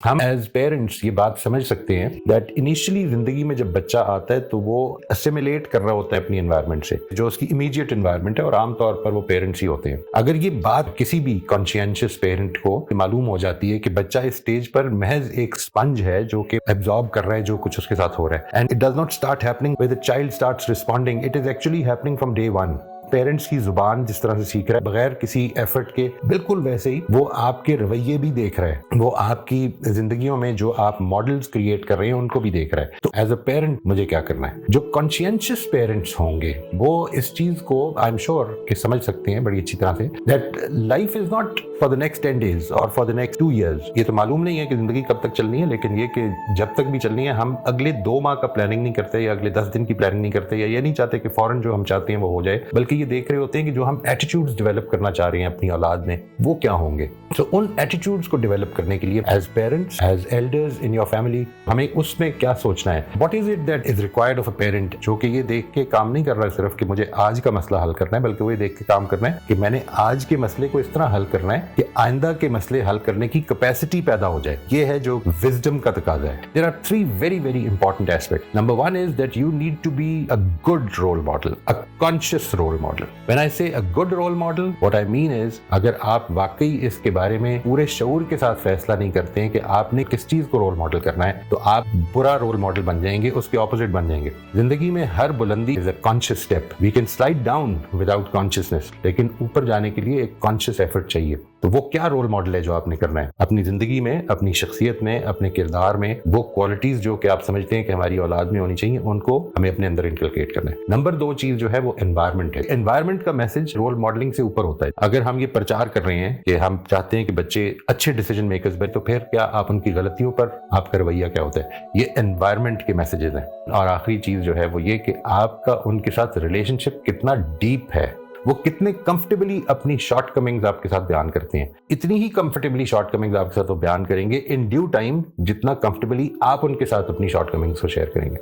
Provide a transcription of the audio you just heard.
हम as parents ये बात समझ सकते हैं दैट इनिशियली जिंदगी में जब बच्चा आता है तो वो असिमिलेट कर रहा होता है अपनी एनवायरनमेंट से, जो उसकी इमीडिएट एनवायरनमेंट है, और आमतौर पर वो पेरेंट्स ही होते हैं। अगर ये बात किसी भी कॉन्शियंशियस पेरेंट को मालूम हो जाती है कि बच्चा इस स्टेज पर महज एक स्पंज है जो कि एब्जॉर्ब कर रहा है जो कुछ उसके साथ हो रहा है, and it does not start happening when the child starts responding, it is actually happening from day one. Parents की जुबान जिस तरह से सीख रहा है बगैर किसी एफर्ट के, बिल्कुल वैसे ही वो आपके रवैये भी देख रहा है, वो आपकी जिंदगियों में जो आप मॉडल्स क्रिएट कर रहे हैं उनको भी देख रहा है। तो एज अ पेरेंट मुझे क्या करना है? जो कॉन्शियंशियस पेरेंट्स होंगे वो इस चीज को आई एम श्योर कि समझ सकते हैं बड़ी अच्छी तरह say that life is not for the next 10 days और फॉर द नेक्स्ट 2 years। ये तो मालूम नहीं है कि जिंदगी कब तक चलनी है, लेकिन ये कि जब तक भी चलनी है हम अगले 2 माह का प्लानिंग नहीं करते, या अगले 10 दिन की प्लानिंग नहीं करते, या ये नहीं चाहते कि फौरन जो हम चाहते हैं वो हो जाए, बल्कि ये देख रहे होते हैं कि जो हम एटीट्यूड्स डेवलप करना चाह रहे हैं अपनी औलाद में वो क्या होंगे। तो उन एटीट्यूड्स को डेवलप करने के लिए as parents, as elders in your family, हमें उसमें क्या सोचना है, what is it that is required of a parent, जो कि ये देख के काम नहीं कर रहा है सिर्फ कि मुझे आज का मसला हल करना है, बल्कि वो ये देख के काम करना है कि मैंने आज के मसले को इस तरह हल करना है कि आइंदा के मसले हल करने की कैपेसिटी पैदा हो जाए। ये है जो विजडम का तकाजा है। There are 3 very very important aspect. Number 1 is that you need to be a good role model, a conscious role model. When I say a good role model, what I mean is अगर आप वाकई इसके बारे में पूरे शऊर के साथ फैसला नहीं करते हैं कि आपने किस चीज को रोल मॉडल करना है, तो आप बुरा रोल मॉडल बन जाएंगे, उसके ऑपोजिट बन जाएंगे। जिंदगी में हर बुलंदी is a conscious step. We can slide down without consciousness, लेकिन ऊपर जाने के लिए एक कॉन्शियस एफर्ट चाहिए। तो वो क्या रोल मॉडल है जो आपने करना है अपनी जिंदगी में, अपनी शख्सियत में, अपने किरदार में? वो क्वालिटीज जो कि आप समझते हैं कि हमारी औलाद में होनी चाहिए, उनको हमें अपने अंदर इनकलकेट करना है। नंबर 2 चीज जो है वो एनवायरनमेंट है। एनवायरनमेंट का मैसेज रोल मॉडलिंग से ऊपर होता है। अगर हम ये प्रचार कर रहे हैं कि हम चाहते हैं कि बच्चे अच्छे डिसीजन मेकर्स बने, तो फिर क्या आप उनकी गलतियों पर आपका रवैया क्या होता है? ये एनवायरनमेंट के मैसेजेस हैं। और आखिरी चीज जो है वो ये कि आपका उनके साथ रिलेशनशिप कितना डीप है, वो कितने कंफर्टेबली अपनी शॉर्टकमिंग्स आपके साथ बयान करते हैं। इतनी ही कंफर्टेबली शॉर्टकमिंग्स आपके साथ वो बयान करेंगे इन ड्यू टाइम जितना कंफर्टेबली आप उनके साथ अपनी शॉर्टकमिंग्स को शेयर करेंगे।